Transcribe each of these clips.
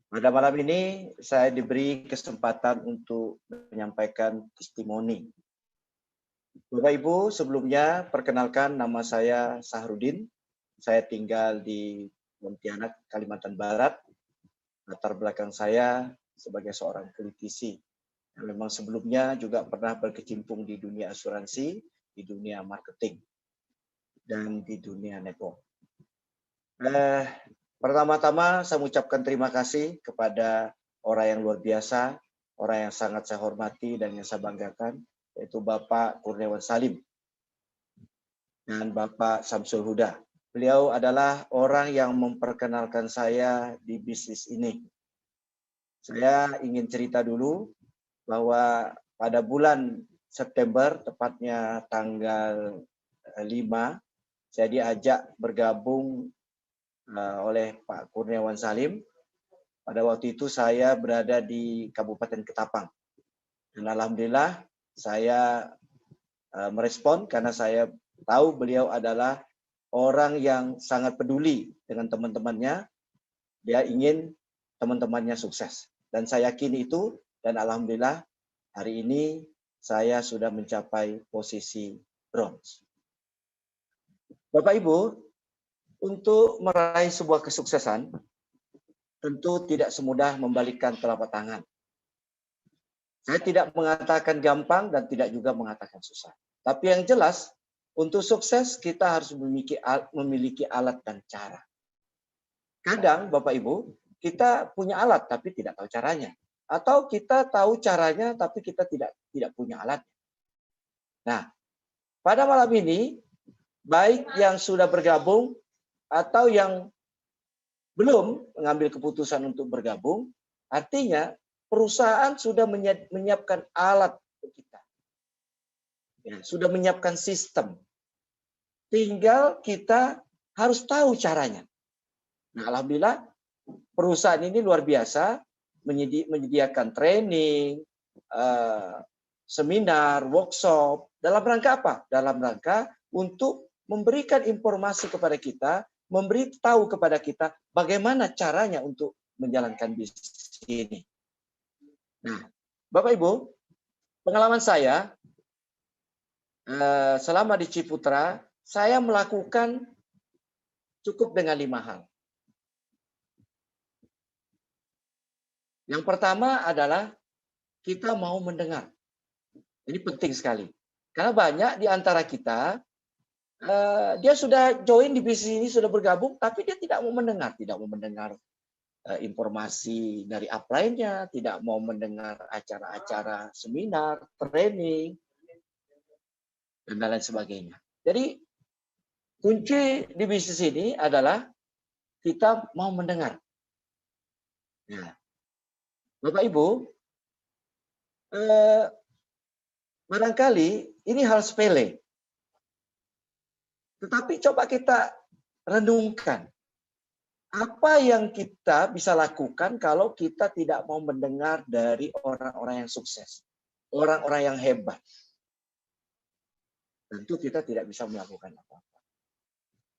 Pada malam ini saya diberi kesempatan untuk menyampaikan testimoni. Bapak Ibu, sebelumnya perkenalkan nama saya Sahrudin. Saya tinggal di Pontianak, Kalimantan Barat. Latar belakang saya sebagai seorang politisi yang memang sebelumnya juga pernah berkecimpung di dunia asuransi, di dunia marketing, dan di dunia network. Pertama-tama saya mengucapkan terima kasih kepada orang yang luar biasa, orang yang sangat saya hormati dan yang saya banggakan, yaitu Bapak Kurniawan Salim dan Bapak Samsul Huda. Beliau adalah orang yang memperkenalkan saya di bisnis ini. Saya ingin cerita dulu bahwa pada bulan September, tepatnya tanggal 5, saya diajak bergabung oleh Pak Kurniawan Salim. Pada waktu itu saya berada di Kabupaten Ketapang. Dan alhamdulillah saya merespon karena saya tahu beliau adalah orang yang sangat peduli dengan teman-temannya. Dia ingin teman-temannya sukses. Dan saya yakin itu, dan alhamdulillah hari ini saya sudah mencapai posisi bronze. Bapak Ibu, untuk meraih sebuah kesuksesan, tentu tidak semudah membalikkan telapak tangan. Saya tidak mengatakan gampang dan tidak juga mengatakan susah. Tapi yang jelas, untuk sukses kita harus memiliki alat dan cara. Kadang, Bapak Ibu, kita punya alat tapi tidak tahu caranya. Atau kita tahu caranya tapi kita tidak punya alat. Nah, pada malam ini, baik yang sudah bergabung atau yang belum mengambil keputusan untuk bergabung, artinya perusahaan sudah menyiapkan alat untuk kita. Ya, sudah menyiapkan sistem. Tinggal kita harus tahu caranya. Nah, alhamdulillah perusahaan ini luar biasa menyediakan training, seminar, workshop. Dalam rangka apa? Dalam rangka untuk memberikan informasi kepada kita, memberitahu kepada kita bagaimana caranya untuk menjalankan bisnis ini. Nah, Bapak Ibu, pengalaman saya selama di Ciputra, saya melakukan cukup dengan 5 hal. Yang pertama adalah kita mau mendengar. Ini penting sekali. Karena banyak di antara kita, dia sudah join di bisnis ini, sudah bergabung, tapi dia tidak mau mendengar. Tidak mau mendengar informasi dari upline-nya, tidak mau mendengar acara-acara seminar, training, dan lain sebagainya. Jadi, kunci di bisnis ini adalah kita mau mendengar. Nah, Bapak Ibu, barangkali ini hal sepele. Tetapi coba kita renungkan. Apa yang kita bisa lakukan kalau kita tidak mau mendengar dari orang-orang yang sukses, orang-orang yang hebat? Tentu kita tidak bisa melakukan apa-apa.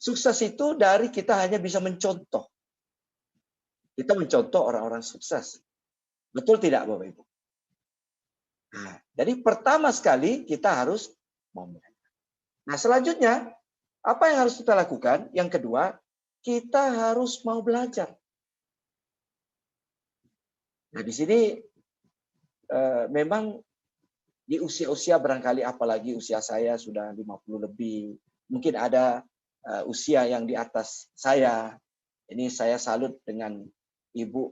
Sukses itu dari kita hanya bisa mencontoh. Kita mencontoh orang-orang sukses. Betul tidak, Bapak Ibu? Nah, jadi pertama sekali kita harus mau mendengar. Nah, selanjutnya apa yang harus kita lakukan? Yang kedua, kita harus mau belajar. Nah, di sini memang di usia-usia barangkali, apalagi usia saya sudah 50 lebih, mungkin ada usia yang di atas saya. Ini saya salut dengan Ibu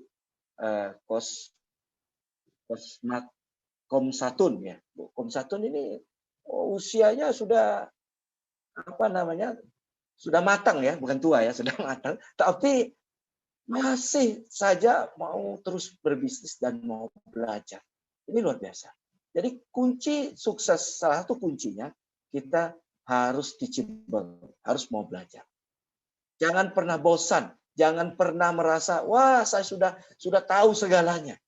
Komsatun ya. Bu Komsatun ini usianya sudah sudah matang ya, bukan tua ya, sudah matang, tapi masih saja mau terus berbisnis dan mau belajar. Ini luar biasa. Jadi kunci sukses, salah satu kuncinya kita harus teachable, harus mau belajar. Jangan pernah bosan, jangan pernah merasa wah saya sudah tahu segalanya.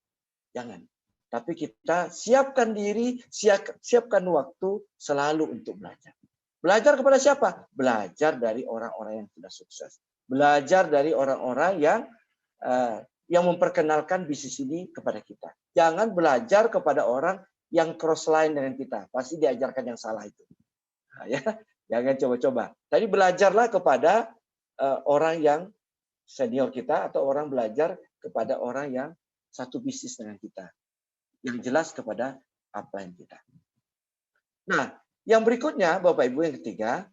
Jangan. Tapi kita siapkan diri, siapkan waktu selalu untuk belajar. Belajar kepada siapa? Belajar dari orang-orang yang sudah sukses. Belajar dari orang-orang yang yang memperkenalkan bisnis ini kepada kita. Jangan belajar kepada orang yang cross line dengan kita. Pasti diajarkan yang salah itu. Nah, ya, jangan coba-coba. Tadi belajarlah kepada orang yang senior kita atau orang belajar kepada orang yang satu bisnis dengan kita. Yang jelas kepada apa yang kita. Nah, yang berikutnya Bapak Ibu yang ketiga,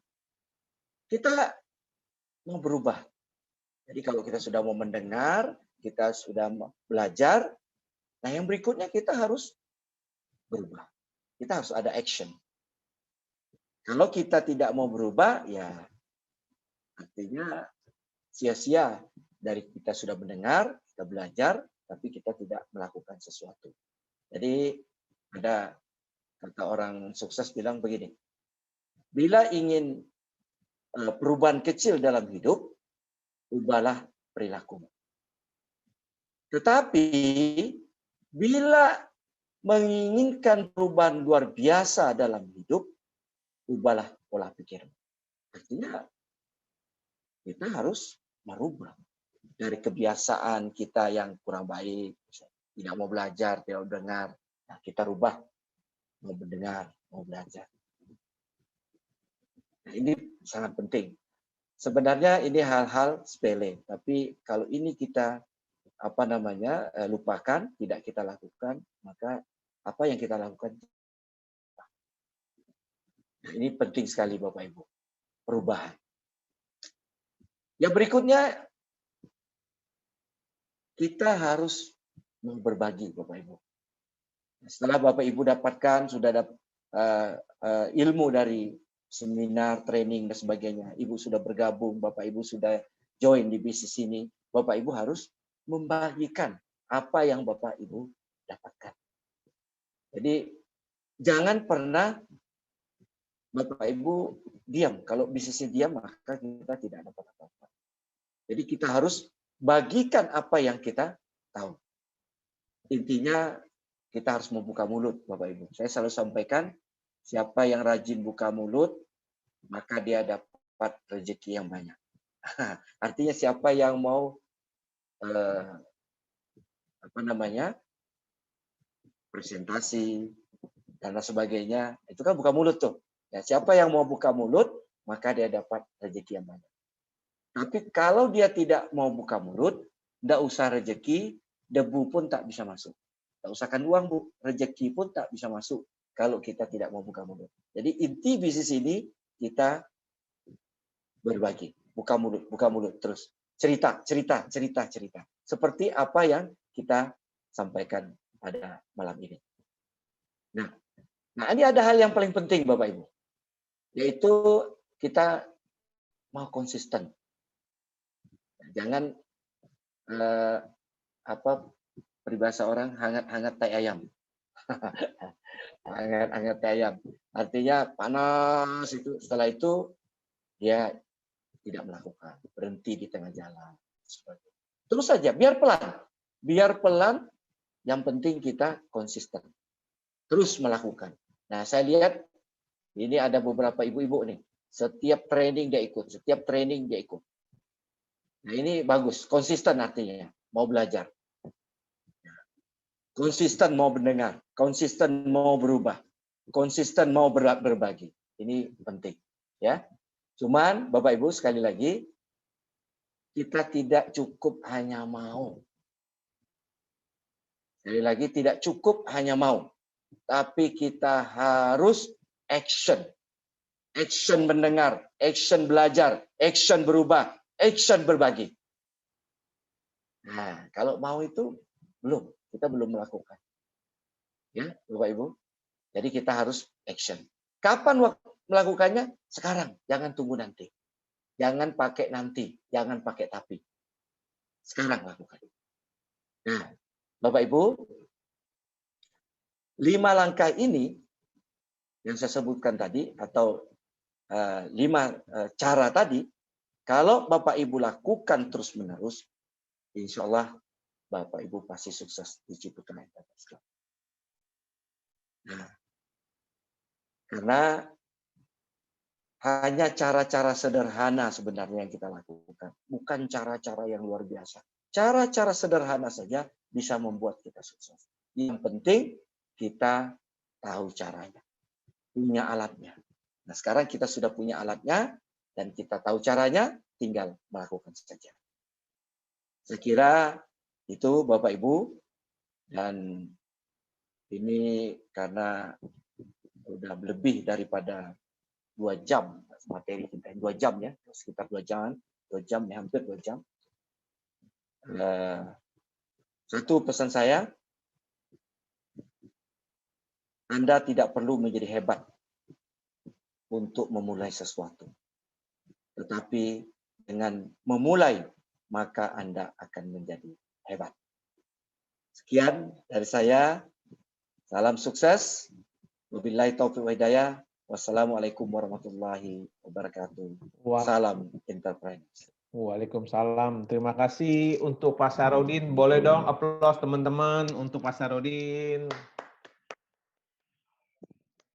kita mau berubah. Jadi kalau kita sudah mau mendengar, kita sudah belajar, nah yang berikutnya kita harus berubah. Kita harus ada action. Kalau kita tidak mau berubah, ya artinya sia-sia dari kita sudah mendengar, kita belajar, tapi kita tidak melakukan sesuatu. Jadi ada kata orang sukses bilang begini, bila ingin perubahan kecil dalam hidup, ubahlah perilaku. Tetapi bila menginginkan perubahan luar biasa dalam hidup, ubahlah pola pikir. Artinya kita harus merubah dari kebiasaan kita yang kurang baik, tidak mau belajar, tidak mau dengar. Nah, kita rubah, mau mendengar, mau belajar. Nah, ini sangat penting. Sebenarnya ini hal-hal sepele, tapi kalau ini kita lupakan, tidak kita lakukan, maka apa yang kita lakukan ini penting sekali Bapak Ibu, perubahan. Yang berikutnya, kita harus berbagi Bapak Ibu. Setelah Bapak Ibu dapatkan, sudah dapat ilmu dari seminar, training, dan sebagainya, Ibu sudah bergabung, Bapak Ibu sudah join di bisnis ini, Bapak Ibu harus membagikan apa yang Bapak Ibu dapatkan. Jadi, jangan pernah Bapak Ibu diam. Kalau bisnisnya diam, maka kita tidak dapat apa-apa. Jadi kita harus bagikan apa yang kita tahu. Intinya kita harus membuka mulut, Bapak Ibu. Saya selalu sampaikan, siapa yang rajin buka mulut, maka dia dapat rezeki yang banyak. Artinya siapa yang mau presentasi dan sebagainya, itu kan buka mulut tuh. Ya, siapa yang mau buka mulut, maka dia dapat rezeki yang banyak. Tapi kalau dia tidak mau buka mulut, tidak usah rezeki, debu pun tak bisa masuk. Tak usahkan uang, Bu. Rezeki pun tak bisa masuk kalau kita tidak mau buka mulut. Jadi inti bisnis ini kita berbagi. Buka mulut terus. Cerita. Seperti apa yang kita sampaikan pada malam ini. Nah, ini ada hal yang paling penting Bapak Ibu. Yaitu kita mau konsisten. Jangan peribahasa orang hangat-hangat tai ayam. Hangat-hangat tai ayam. Artinya panas itu, setelah itu dia tidak melakukan, berhenti di tengah jalan. Terus saja, biar pelan, yang penting kita konsisten. Terus melakukan. Nah, saya lihat ini ada beberapa ibu-ibu nih. Setiap training dia ikut. Nah, ini bagus. Konsisten artinya. Mau belajar. Konsisten mau mendengar. Konsisten mau berubah. Konsisten mau berbagi. Ini penting. Ya. Cuman, Bapak Ibu, sekali lagi, kita tidak cukup hanya mau. Sekali lagi, tidak cukup hanya mau. Tapi kita harus action. Action mendengar, action belajar, action berubah, action berbagi. Nah, kalau mau itu belum, kita belum melakukan. Ya, Bapak Ibu. Jadi kita harus action. Kapan melakukannya? Sekarang, jangan tunggu nanti. Jangan pakai nanti, jangan pakai tapi. Sekarang lakukan. Nah, Bapak Ibu, 5 langkah ini yang saya sebutkan tadi atau 5 cara tadi, kalau Bapak Ibu lakukan terus-menerus, insya Allah Bapak Ibu pasti sukses di Ciputra Enterprise. Nah, karena hanya cara-cara sederhana sebenarnya yang kita lakukan, bukan cara-cara yang luar biasa. Cara-cara sederhana saja bisa membuat kita sukses. Yang penting kita tahu caranya, punya alatnya. Nah, sekarang kita sudah punya alatnya dan kita tahu caranya, tinggal melakukan saja. Saya kira itu Bapak Ibu, dan ini karena sudah lebih daripada 2 jam materi kita, 2 jam ya, sekitar 2 jam ya, hampir 2 jam. Satu pesan saya, Anda tidak perlu menjadi hebat untuk memulai sesuatu. Tetapi dengan memulai, maka Anda akan menjadi hebat. Sekian dari saya. Salam sukses. Wabillahi taufiq wa hidayah. Wassalamualaikum warahmatullahi wabarakatuh. Salam entrepreneur. Waalaikumsalam. Terima kasih untuk Pak Sarodin. Boleh dong aplaus teman-teman untuk Pak Sarodin.